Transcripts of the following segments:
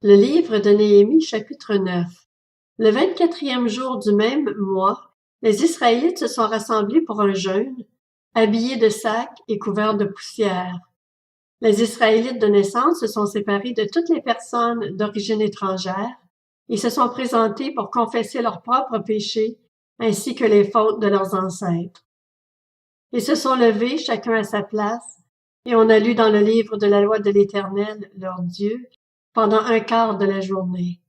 Le livre de Néhémie, chapitre 9. Le 24e jour du même mois, les Israélites se sont rassemblés pour un jeûne, habillés de sacs et couverts de poussière. Les Israélites de naissance se sont séparés de toutes les personnes d'origine étrangère et se sont présentés pour confesser leurs propres péchés ainsi que les fautes de leurs ancêtres. Ils se sont levés, chacun à sa place, et on a lu dans le livre de la loi de l'Éternel, leur Dieu, pendant un quart de la journée.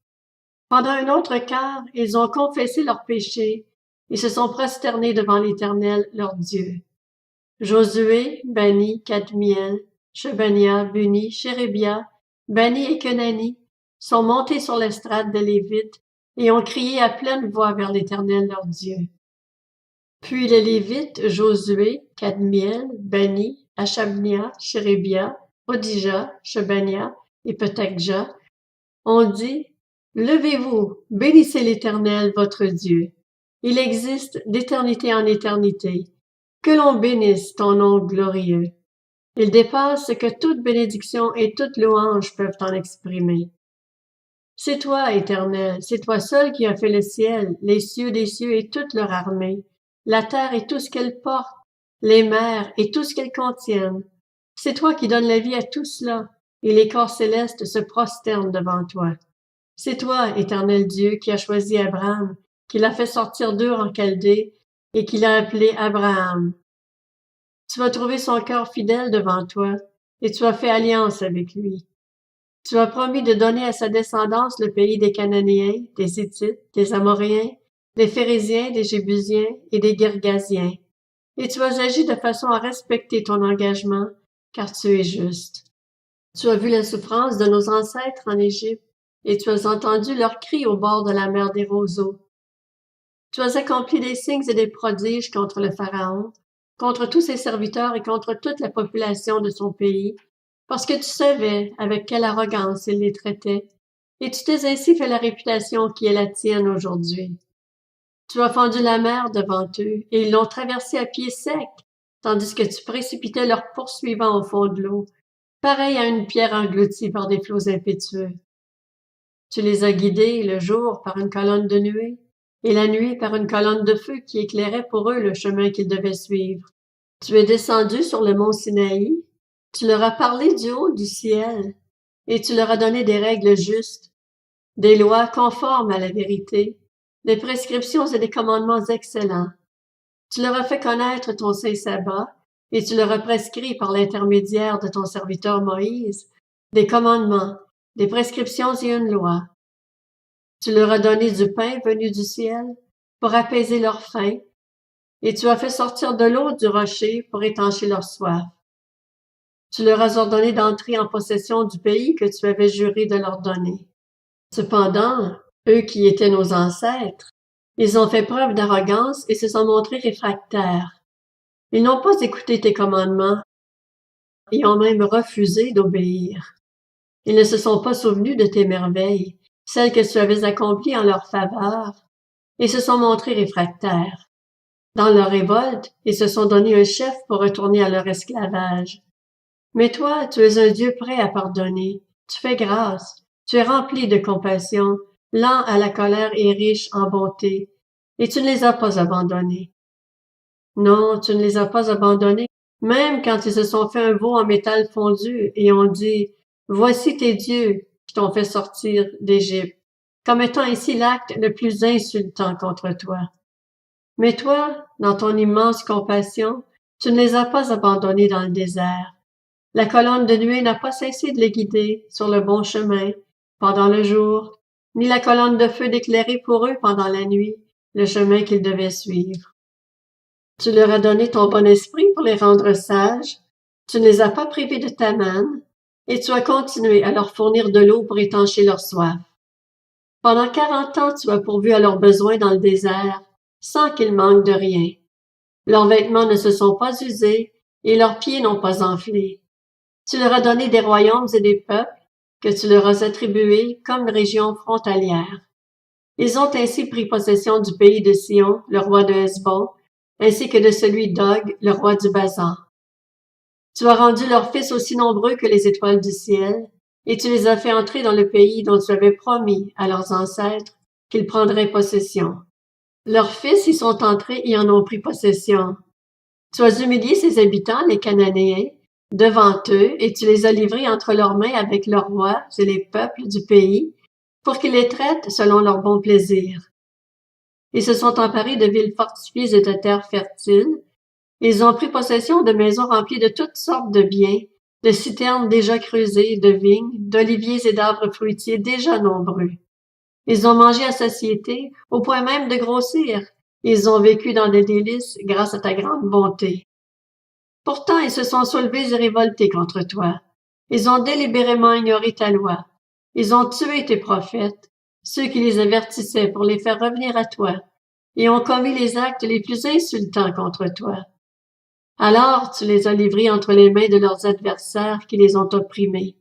Pendant un autre quart, ils ont confessé leurs péchés et se sont prosternés devant l'Éternel, leur Dieu. Josué, Bani, Kadmiel, Shebania, Buni, Chérébia, Bani et Kenani sont montés sur l'estrade des Lévites et ont crié à pleine voix vers l'Éternel, leur Dieu. Puis les Lévites, Josué, Kadmiel, Bani, Hashabnia, Chérébia, Odija, Shebania et Petakja, ont dit: Levez-vous, bénissez l'Éternel, votre Dieu. Il existe d'éternité en éternité. Que l'on bénisse ton nom glorieux. Il dépasse ce que toute bénédiction et toute louange peuvent en exprimer. C'est toi, Éternel, c'est toi seul qui as fait le ciel, les cieux des cieux et toute leur armée, la terre et tout ce qu'elle porte, les mers et tout ce qu'elles contiennent. C'est toi qui donnes la vie à tout cela, et les corps célestes se prosternent devant toi. C'est toi, Éternel Dieu, qui as choisi Abraham, qui l'a fait sortir d'Ur en Chaldée, et qui l'a appelé Abraham. Tu as trouvé son cœur fidèle devant toi, et tu as fait alliance avec lui. Tu as promis de donner à sa descendance le pays des Cananéens, des Hittites, des Amoréens, des Phéréziens, des Jébusiens et des Girgasiens. Et tu as agi de façon à respecter ton engagement, car tu es juste. Tu as vu la souffrance de nos ancêtres en Égypte, et tu as entendu leurs cris au bord de la mer des roseaux. Tu as accompli des signes et des prodiges contre le Pharaon, contre tous ses serviteurs et contre toute la population de son pays, parce que tu savais avec quelle arrogance il les traitait, et tu t'es ainsi fait la réputation qui est la tienne aujourd'hui. Tu as fendu la mer devant eux, et ils l'ont traversée à pied sec, tandis que tu précipitais leurs poursuivants au fond de l'eau, pareil à une pierre engloutie par des flots impétueux. Tu les as guidés le jour par une colonne de nuée, et la nuit par une colonne de feu qui éclairait pour eux le chemin qu'ils devaient suivre. Tu es descendu sur le mont Sinaï, tu leur as parlé du haut du ciel, et tu leur as donné des règles justes, des lois conformes à la vérité, des prescriptions et des commandements excellents. Tu leur as fait connaître ton saint sabbat, et tu leur as prescrit par l'intermédiaire de ton serviteur Moïse des commandements, des prescriptions et une loi. Tu leur as donné du pain venu du ciel pour apaiser leur faim, et tu as fait sortir de l'eau du rocher pour étancher leur soif. Tu leur as ordonné d'entrer en possession du pays que tu avais juré de leur donner. Cependant, eux qui étaient nos ancêtres, ils ont fait preuve d'arrogance et se sont montrés réfractaires. Ils n'ont pas écouté tes commandements et ont même refusé d'obéir. Ils ne se sont pas souvenus de tes merveilles, celles que tu avais accomplies en leur faveur, et se sont montrés réfractaires. Dans leur révolte, ils se sont donné un chef pour retourner à leur esclavage. Mais toi, tu es un Dieu prêt à pardonner. Tu fais grâce. Tu es rempli de compassion, lent à la colère et riche en bonté. Et tu ne les as pas abandonnés. Non, tu ne les as pas abandonnés, même quand ils se sont fait un veau en métal fondu et ont dit: Voici tes dieux qui t'ont fait sortir d'Égypte, commettant ainsi l'acte le plus insultant contre toi. Mais toi, dans ton immense compassion, tu ne les as pas abandonnés dans le désert. La colonne de nuée n'a pas cessé de les guider sur le bon chemin pendant le jour, ni la colonne de feu d'éclairer pour eux pendant la nuit le chemin qu'ils devaient suivre. Tu leur as donné ton bon esprit pour les rendre sages, tu ne les as pas privés de ta manne, et tu as continué à leur fournir de l'eau pour étancher leur soif. Pendant 40 ans, tu as pourvu à leurs besoins dans le désert, sans qu'ils manquent de rien. Leurs vêtements ne se sont pas usés, et leurs pieds n'ont pas enflé. Tu leur as donné des royaumes et des peuples que tu leur as attribués comme régions frontalières. Ils ont ainsi pris possession du pays de Sion, le roi de Hesbon, ainsi que de celui d'Og, le roi du Basan. Tu as rendu leurs fils aussi nombreux que les étoiles du ciel, et tu les as fait entrer dans le pays dont tu avais promis à leurs ancêtres qu'ils prendraient possession. Leurs fils y sont entrés et en ont pris possession. Tu as humilié ses habitants, les Cananéens, devant eux, et tu les as livrés entre leurs mains avec leurs rois et les peuples du pays, pour qu'ils les traitent selon leur bon plaisir. Ils se sont emparés de villes fortifiées et de terres fertiles. Ils ont pris possession de maisons remplies de toutes sortes de biens, de citernes déjà creusées, de vignes, d'oliviers et d'arbres fruitiers déjà nombreux. Ils ont mangé à satiété, au point même de grossir. Ils ont vécu dans des délices grâce à ta grande bonté. Pourtant, ils se sont soulevés et révoltés contre toi. Ils ont délibérément ignoré ta loi. Ils ont tué tes prophètes, ceux qui les avertissaient pour les faire revenir à toi, et ont commis les actes les plus insultants contre toi. Alors tu les as livrés entre les mains de leurs adversaires qui les ont opprimés.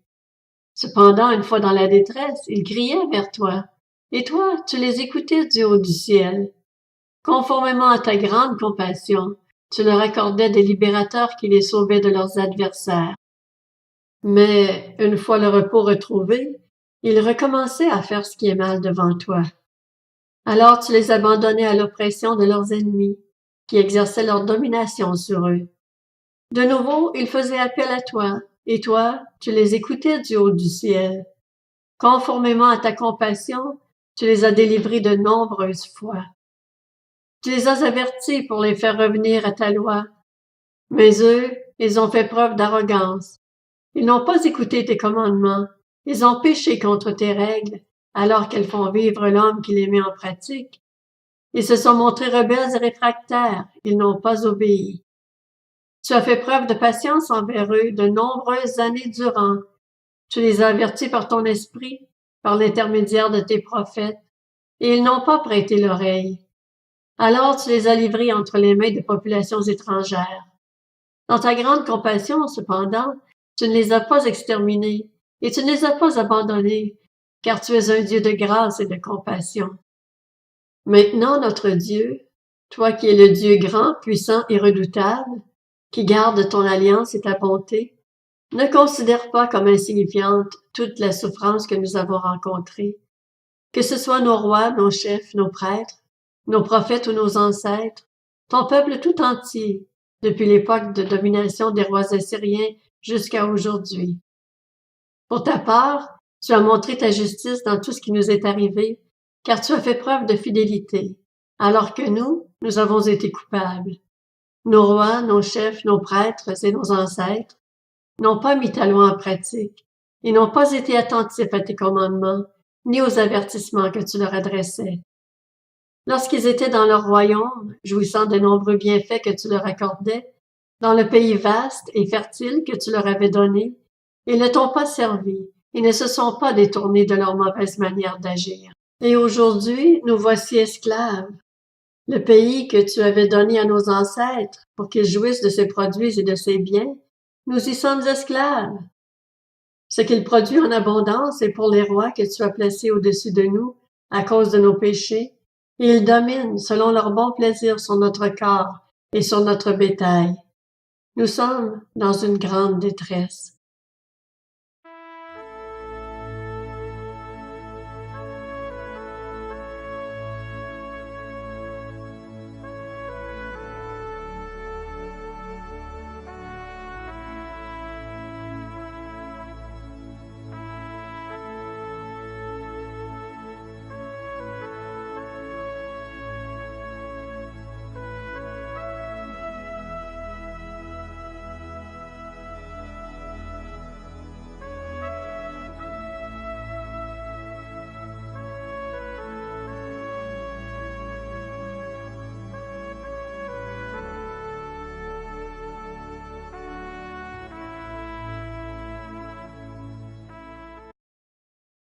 Cependant, une fois dans la détresse, ils criaient vers toi, et toi, tu les écoutais du haut du ciel. Conformément à ta grande compassion, tu leur accordais des libérateurs qui les sauvaient de leurs adversaires. Mais, une fois le repos retrouvé, ils recommençaient à faire ce qui est mal devant toi. Alors tu les abandonnais à l'oppression de leurs ennemis, qui exerçaient leur domination sur eux. De nouveau, ils faisaient appel à toi, et toi, tu les écoutais du haut du ciel. Conformément à ta compassion, tu les as délivrés de nombreuses fois. Tu les as avertis pour les faire revenir à ta loi. Mais eux, ils ont fait preuve d'arrogance. Ils n'ont pas écouté tes commandements. Ils ont péché contre tes règles, alors qu'elles font vivre l'homme qui les met en pratique. Ils se sont montrés rebelles et réfractaires. Ils n'ont pas obéi. Tu as fait preuve de patience envers eux de nombreuses années durant. Tu les as avertis par ton esprit, par l'intermédiaire de tes prophètes, et ils n'ont pas prêté l'oreille. Alors tu les as livrés entre les mains de populations étrangères. Dans ta grande compassion, cependant, tu ne les as pas exterminés, et tu ne les as pas abandonnés, car tu es un Dieu de grâce et de compassion. Maintenant, notre Dieu, toi qui es le Dieu grand, puissant et redoutable, qui garde ton alliance et ta bonté, ne considère pas comme insignifiante toute la souffrance que nous avons rencontrée. Que ce soit nos rois, nos chefs, nos prêtres, nos prophètes ou nos ancêtres, ton peuple tout entier, depuis l'époque de domination des rois assyriens jusqu'à aujourd'hui. Pour ta part, tu as montré ta justice dans tout ce qui nous est arrivé, car tu as fait preuve de fidélité, alors que nous avons été coupables. Nos rois, nos chefs, nos prêtres et nos ancêtres n'ont pas mis ta loi en pratique et n'ont pas été attentifs à tes commandements, ni aux avertissements que tu leur adressais. Lorsqu'ils étaient dans leur royaume, jouissant de nombreux bienfaits que tu leur accordais, dans le pays vaste et fertile que tu leur avais donné, ils ne t'ont pas servi et ne se sont pas détournés de leur mauvaise manière d'agir. Et aujourd'hui, nous voici esclaves. Le pays que tu avais donné à nos ancêtres pour qu'ils jouissent de ses produits et de ses biens, nous y sommes esclaves. Ce qu'il produit en abondance est pour les rois que tu as placés au-dessus de nous à cause de nos péchés, et ils dominent selon leur bon plaisir sur notre corps et sur notre bétail. Nous sommes dans une grande détresse.